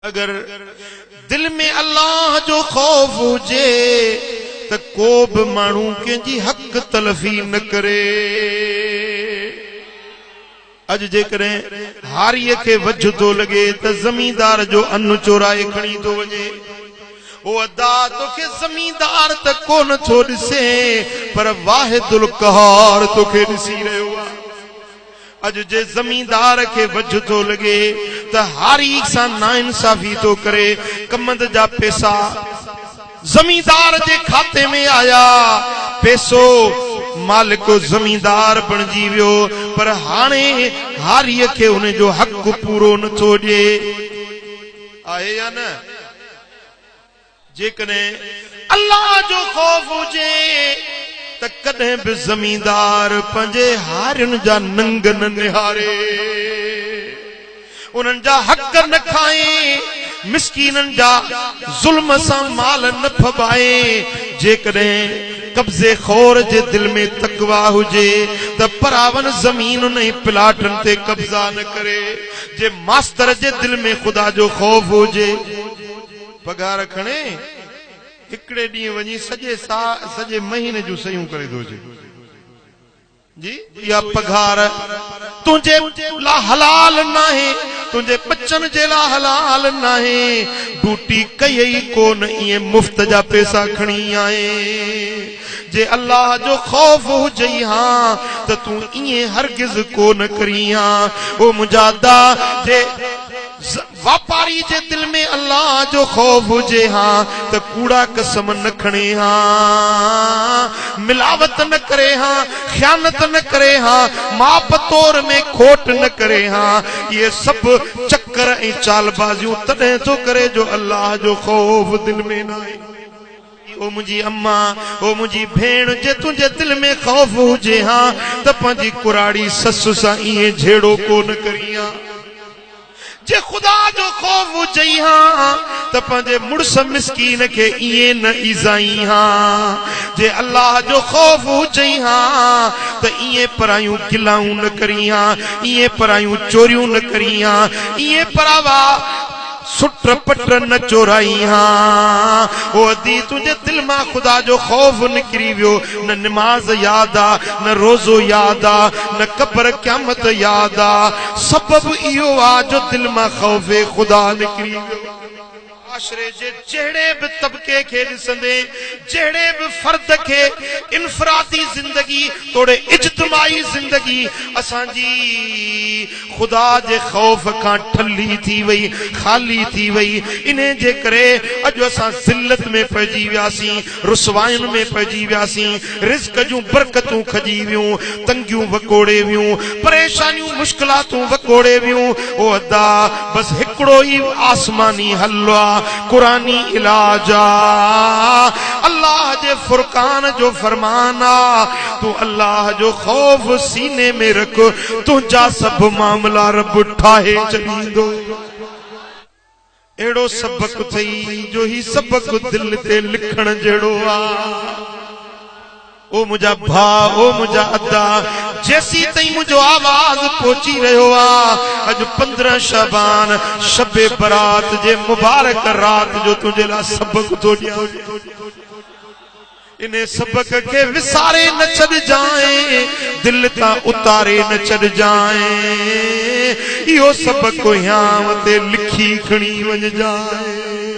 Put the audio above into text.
अगर दिल में अल्लाह जो खौफ हुजे तो को भी मानू कंहिंजी हक तलफी न करे। अज जेकॾहिं हारीअ खे वझ थो लगे तो जमींदार जो अन्न चोराए खणी थो वञे। ओ अदा तोखे जमींदार त कोन थो ॾिसे पर वाहिदुल क़हार तोखे ॾिसी रहियो आहे। अज जे जमींदार के वझ थो लगे तो हारी सा नाइंसाफी तो करे। कमंद जा पैसा जमींदार जे खाते में आया, पैसो मालिक जमींदार बणजी वियो पर हाणे हारी के उन जो हक पूरो न थो ॾे। आहे या न? जेकॾहिं अल्लाह जो खौफ हुजे त कदें भी जमींदार पंजे हारिन जा नंग न निहारे, उन्हनि जा हक न खाए, मिस्कीनन जा जुल्म सा माल न फबाए। जेकॾहिं कब्जे खोर जे दिल में तकवा हुजे त परावन जमीन नहीं प्लाटन ते कब्जा न करे। जे मास्टर जे दिल में खुदा जो खौफ हुजे पगार खणे हिकड़े डी वनी सजे महीने जो सयूं करे दो जी। या पगार तुझे ला हलाल नाहे, तुझे बच्चन जे ला हलाल नाहे। ड्यूटी कई कोन ये मुफ्त जा पैसा खणी आए। जे अल्लाह जो खौफ हुजे हाँ तो तू ये हरगिज कोन करी हाँ। ओ मुजादा जे व्यापारी जे दिल में अल्लाह जो खौफ हुजे हाँ तो कूड़ा कसम न खणे हाँ, मिलावट न करे हाँ, ख़यानत न करे हाँ, माप तोर में खोट न करे हाँ। ये सब चक्कर ए चालबाजियों तॾहिं तो करे जो अल्लाह जो खौफ दिल में ना है। ओ मुझी अम्मा, ओ मुझी भेण, जे तुझे दिल में खौफ हुजे हाँ तो पंहिंजी कुराड़ी ससु सा इए झेड़ो कोन करिया। जे खुदा जो खौफ हुजे हाँ तो पंहिंजे मुड़स मिस्कीन के इए न इज़ाई हाँ। जे अल्लाह जो खौफ हुजे हाँ तो इए परायूं गिलाऊं न करी हाँ, इए परायूं चोरियूं न करी हाँ, इए परावा सुट पट न चोराई हाँ। ओ अदी तुझे दिल मां खुदा जो खौफ निकरी वियो, न नमाज याद आ, न रोजो याद आ, न कब्र क़यामत याद आ। सबब इहो आ जो दिल मां खौफे खुदा निकरी वियो। आशरे जे जेड़े भी तबके के दिसंदे, जेड़े भी फर्द के इनफरादी जिंदगी तोड़े इज्तिमाई जिंदगी असांजी खुदा जे खौफ का ठल्ली थी वई, खाली थी वई। इन्हें जे करे अज असां जिल्लत में पइजी वियासीं, रुसवाइन में पइजी वियासीं, रिज़्क जूं बरकतूं खजी वियूं, तंगियूं वकोड़े वियूं, परेशानियूं मुश्किलातूं वकोड़े वियूं। ओ अदा बस हिकड़ो ही आसमानी हल आ, कुरानी इलाजा। अल्लाह जे फुरकान जो फरमाना, तू अल्लाह जो खौफ सीने में रख, तुझा सब मामला रब ठाहे चलींदो। एड़ो सबक थई जो ही सबक दिल ते लिखण जेड़ो आ। ओ मुझा भा, ओ मुझा अदा, जैसी तई मुझो आवाज पहुंची रहो आ। अज 15 शबान शबे बरात जे मुबारक रात जो तुझे ला सबक तो दिया। इन्हें सबक के विसारे न छड़ जाए, दिल ता उतारे न छड़ जाए। यो सबक याम ते लिखी खणी वञ जाए।